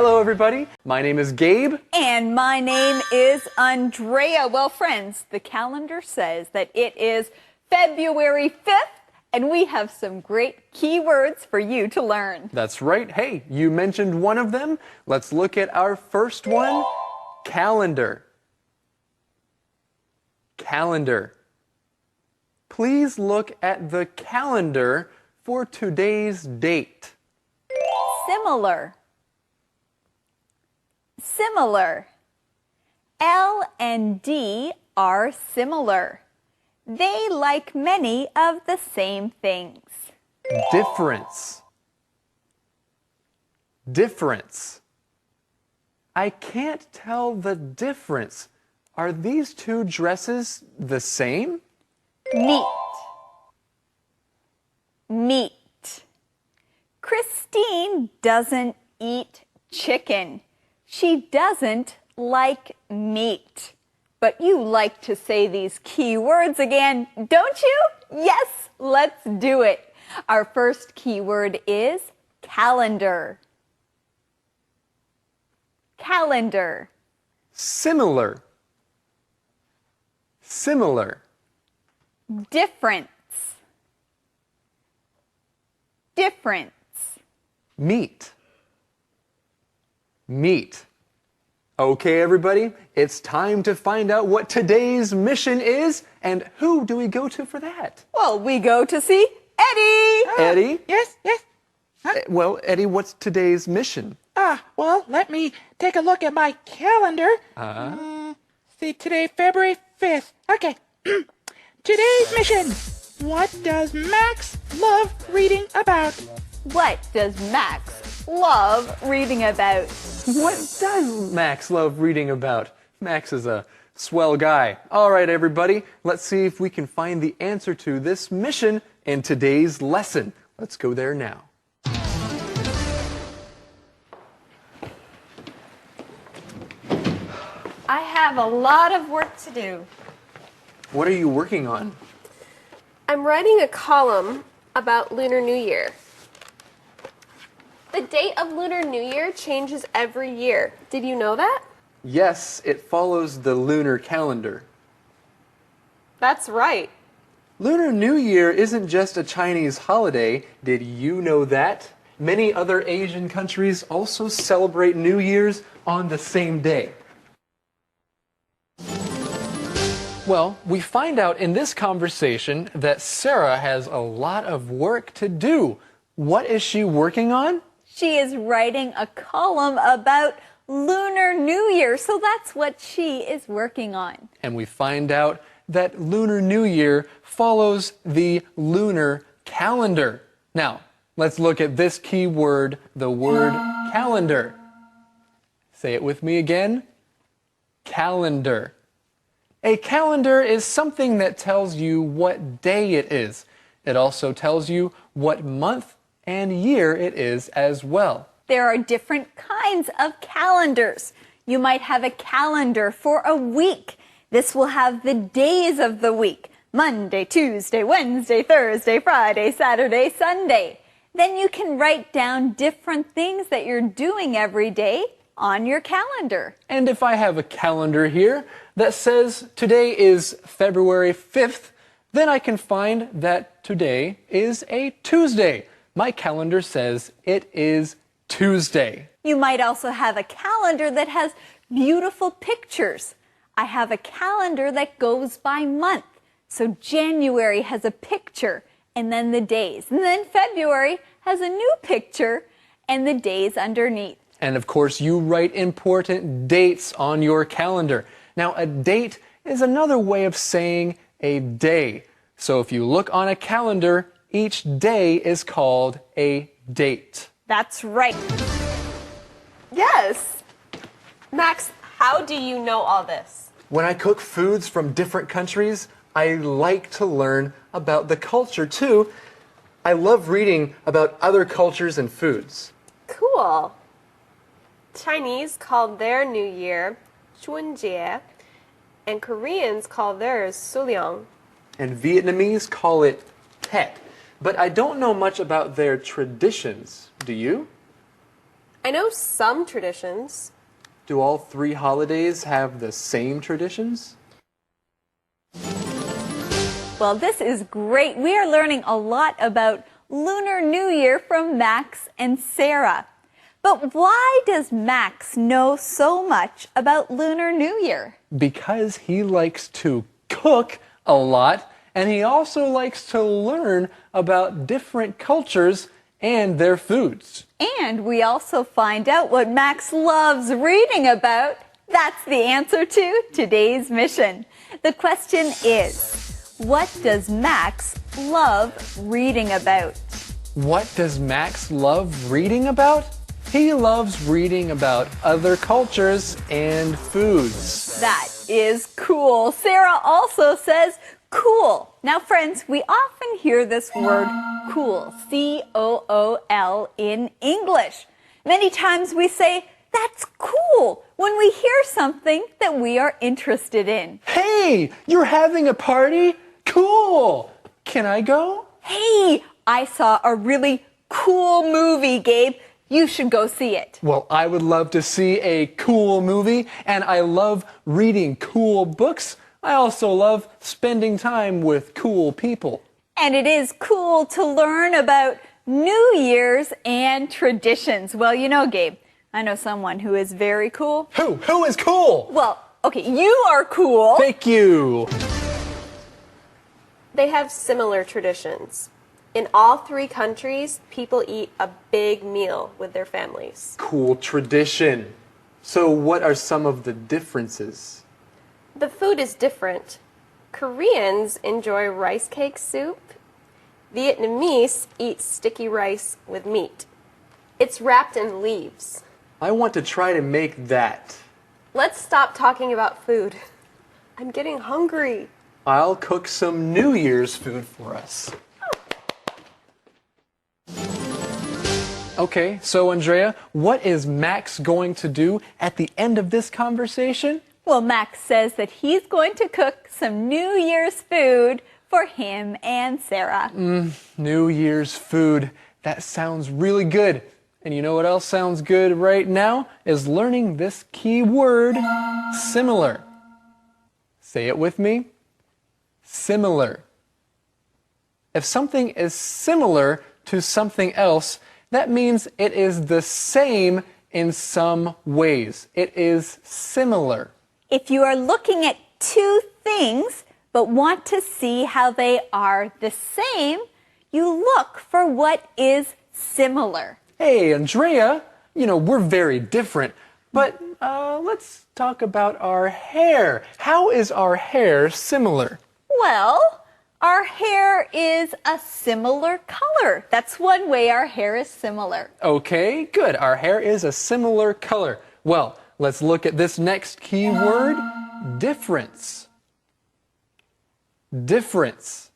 Hello, everybody. My name is Gabe. And my name is Andrea. Well, friends, the calendar says that it is February 5th, and we have some great keywords for you to learn. That's right. Hey, you mentioned one of them. Let's look at our first one. Calendar. Calendar. Please look at the calendar for today's date. Similar. Similar. L and D are similar. They like many of the same things. Difference. Difference. I can't tell the difference. Are these two dresses the same? Meet. Meat. Christine doesn't eat chicken. She doesn't like meat. But you like to say these key words again, don't you? Yes, let's do it. Our first keyword is calendar. Calendar. Similar. Similar. Difference. Difference. Meat. Meat. Okay, everybody, it's time to find out what today's mission is, and who do we go to for that? Well, we go to see Eddie. Eddie? Yes. Well, Eddie, what's today's mission? Well, let me take a look at my calendar. See, today, February 5th. Okay. Today's mission. What does Max love reading about? What does Max love reading about? What does Max love reading about? Max is a swell guy. All right, everybody, let's see if we can find the answer to this mission in today's lesson. Let's go there now. I have a lot of work to do. What are you working on? I'm writing a column about Lunar New Year. The date of Lunar New Year changes every year. Did you know that? Yes, it follows the lunar calendar. That's right. Lunar New Year isn't just a Chinese holiday. Did you know that? Many other Asian countries also celebrate New Year's on the same day. Well, we find out in this conversation that Sarah has a lot of work to do. What is she working on? She is writing a column about Lunar New Year, so that's what she is working on. And we find out that Lunar New Year follows the lunar calendar. Now, let's look at this key word, the word calendar. Say it with me again. Calendar. A calendar is something that tells you what day it is. It also tells you what month and year it is as well. There are different kinds of calendars. You might have a calendar for a week. This will have the days of the week. Monday, Tuesday, Wednesday, Thursday, Friday, Saturday, Sunday. Then you can write down different things that you're doing every day on your calendar. And if I have a calendar here that says today is February 5th, then I can find that today is a Tuesday. My calendar says it is Tuesday. You might also have a calendar that has beautiful pictures. I have a calendar that goes by month. So January has a picture and then the days. And then February has a new picture and the days underneath. And of course, you write important dates on your calendar. Now, a date is another way of saying a day. So if you look on a calendar, each day is called a date. That's right. Yes. Max, how do you know all this? When I cook foods from different countries, I like to learn about the culture too. I love reading about other cultures and foods. Cool. Chinese call their New Year 春节, and Koreans call theirs Suliang. And Vietnamese call it Tet. But I don't know much about their traditions. Do you? I know some traditions. Do all 3 holidays have the same traditions? Well, this is great. We are learning a lot about Lunar New Year from Max and Sarah. But why does Max know so much about Lunar New Year? Because he likes to cook a lot, and he also likes to learn about different cultures and their foods. And we also find out what Max loves reading about. That's the answer to today's mission. The question is, what does Max love reading about? What does Max love reading about? He loves reading about other cultures and foods. That is cool. Sarah also says cool. Now, friends, we often hear this word cool, C-O-O-L, in English. Many times we say, that's cool, when we hear something that we are interested in. Hey, you're having a party? Cool! Can I go? Hey, I saw a really cool movie, Gabe. You should go see it. Well, I would love to see a cool movie, and I love reading cool books. I also love spending time with cool people. And it is cool to learn about New Year's and traditions. Well, you know, Gabe, I know someone who is very cool. Who? Who is cool? Well, okay, you are cool. Thank you. They have similar traditions. In all 3 countries, people eat a big meal with their families. Cool tradition. So what are some of the differences? The food is different. Koreans enjoy rice cake soup. Vietnamese eat sticky rice with meat. It's wrapped in leaves. I want to try to make that. Let's stop talking about food. I'm getting hungry. I'll cook some New Year's food for us. Okay, so Andrea, what is Max going to do at the end of this conversation? Well, Max says that he's going to cook some New Year's food for him and Sarah. New Year's food. That sounds really good. And you know what else sounds good right now? Is learning this key word, similar. Say it with me. Similar. If something is similar to something else, that means it is the same in some ways. It is similar. If you are looking at 2 things but want to see how they are the same, you look for what is similar. Hey, Andrea, you know, we're very different, but let's talk about our hair. How is our hair similar? Well, our hair is a similar color. That's one way our hair is similar. Okay, good. Our hair is a similar color. Well, let's look at this next key word, difference. Difference.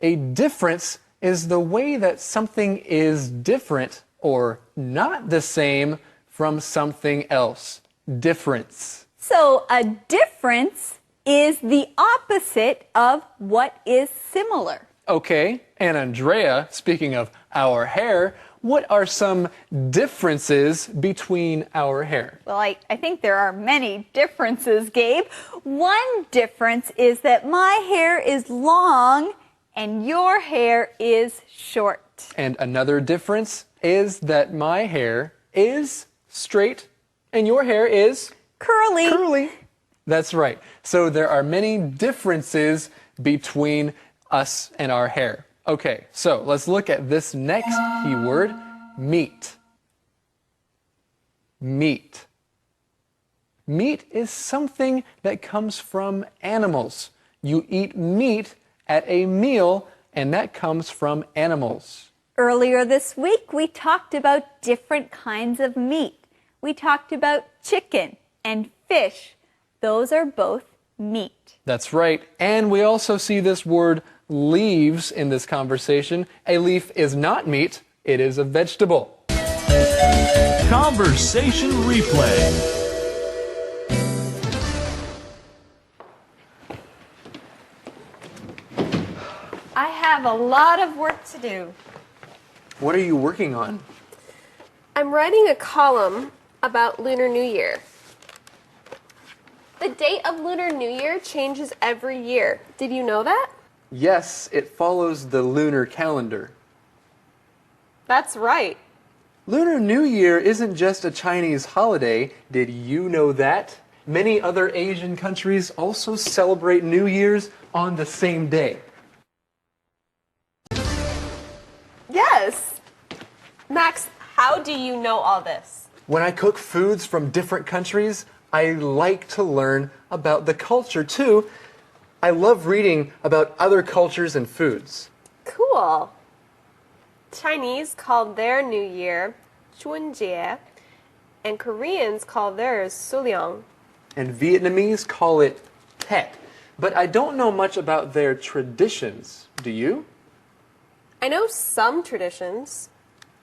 A difference is the way that something is different or not the same from something else. Difference. So a difference is the opposite of what is similar. Okay, and Andrea, speaking of our hair, what are some differences between our hair? Well, I think there are many differences, Gabe. One difference is that my hair is long and your hair is short. And another difference is that my hair is straight and your hair is Curly. curly. That's right. So there are many differences between us and our hair. Okay, so let's look at this next keyword, meat. Meat. Meat is something that comes from animals. You eat meat at a meal, and that comes from animals. Earlier this week, we talked about different kinds of meat. We talked about chicken and fish. Those are both meat. That's right. And we also see this word leaves in this conversation. A leaf is not meat, it is a vegetable. Conversation replay. I have a lot of work to do. What are you working on? I'm writing a column about Lunar New Year. The date of Lunar New Year changes every year. Did you know that? Yes, it follows the lunar calendar. That's right. Lunar New Year isn't just a Chinese holiday. Did you know that? Many other Asian countries also celebrate New Year's on the same day. Yes. Max, how do you know all this? When I cook foods from different countries, I like to learn about the culture too. I love reading about other cultures and foods. Cool. Chinese call their New Year 春节, and Koreans call theirs Suliang. And Vietnamese call it Tet. But I don't know much about their traditions. Do you? I know some traditions.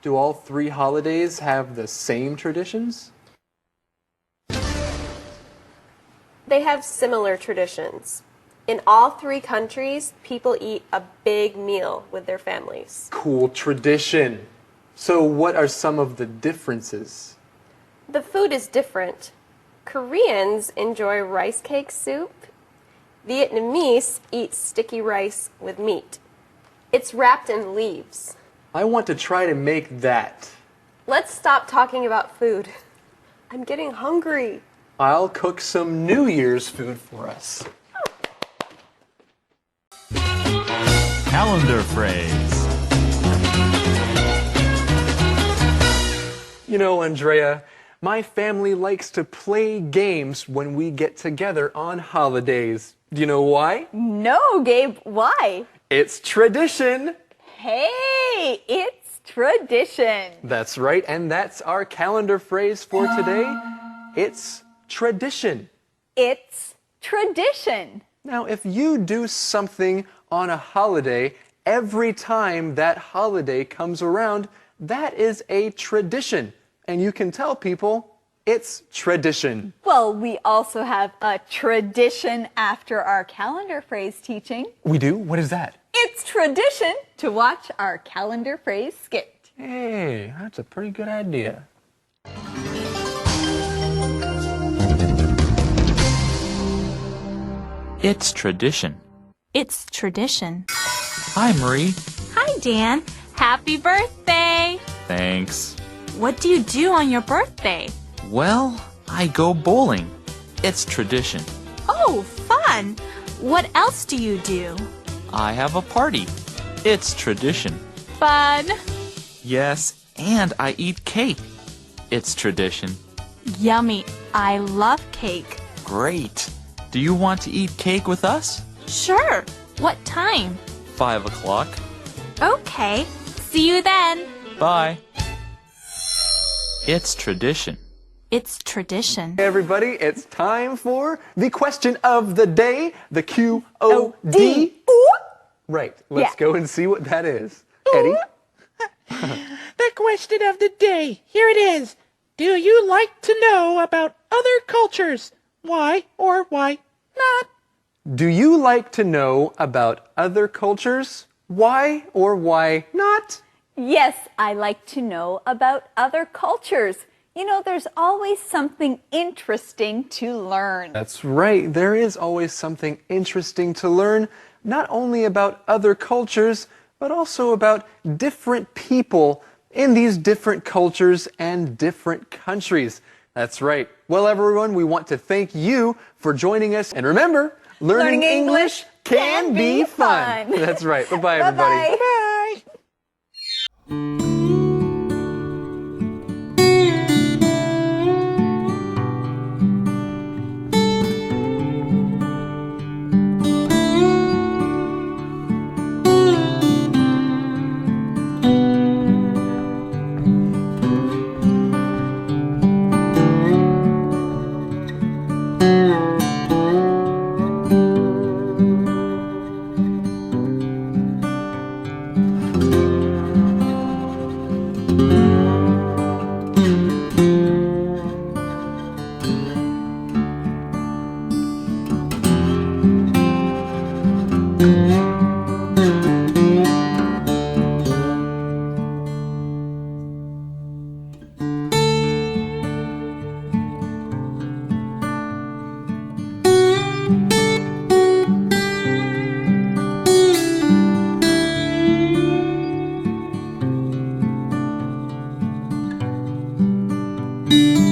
Do all three holidays have the same traditions? They have similar traditions. In all three countries, people eat a big meal with their families. Cool tradition. So what are some of the differences? The food is different. Koreans enjoy rice cake soup. Vietnamese eat sticky rice with meat. It's wrapped in leaves. I want to try to make that. Let's stop talking about food. I'm getting hungry. I'll cook some New Year's food for us. Calendar phrase. You know, Andrea, my family likes to play games when we get together on holidays. Do you know why? No, Gabe, why? It's tradition. Hey, it's tradition. That's right, and that's our calendar phrase for today. It's tradition. It's tradition. Now, if you do something on a holiday, every time that holiday comes around, that is a tradition. And you can tell people it's tradition. Well, we also have a tradition after our calendar phrase teaching. We do? What is that? It's tradition to watch our calendar phrase skit. Hey, that's a pretty good idea. It's tradition. It's tradition. Hi, Marie. Hi, Dan. Happy birthday! Thanks. What do you do on your birthday? Well, I go bowling. It's tradition. Oh, fun! What else do you do? I have a party. It's tradition. Fun! Yes, and I eat cake. It's tradition. Yummy. I love cake. Great. Do you want to eat cake with us? Sure. What time? 5 o'clock. Okay. See you then. Bye. It's tradition. It's tradition. Hey everybody, it's time for the question of the day, the QOD. Right, let's Yeah. go and see what that is. Eddie? The question of the day. Here it is. Do you like to know about other cultures? Why or why not? Do you like to know about other cultures? Why or why not? Yes, I like to know about other cultures. You know, there's always something interesting to learn. That's right, there is always something interesting to learn, not only about other cultures, but also about different people in these different cultures and different countries. That's right. Well, everyone, we want to thank you for joining us. And remember, learning English can be fun. That's right. Bye-bye, everybody. Bye-bye. Bye. you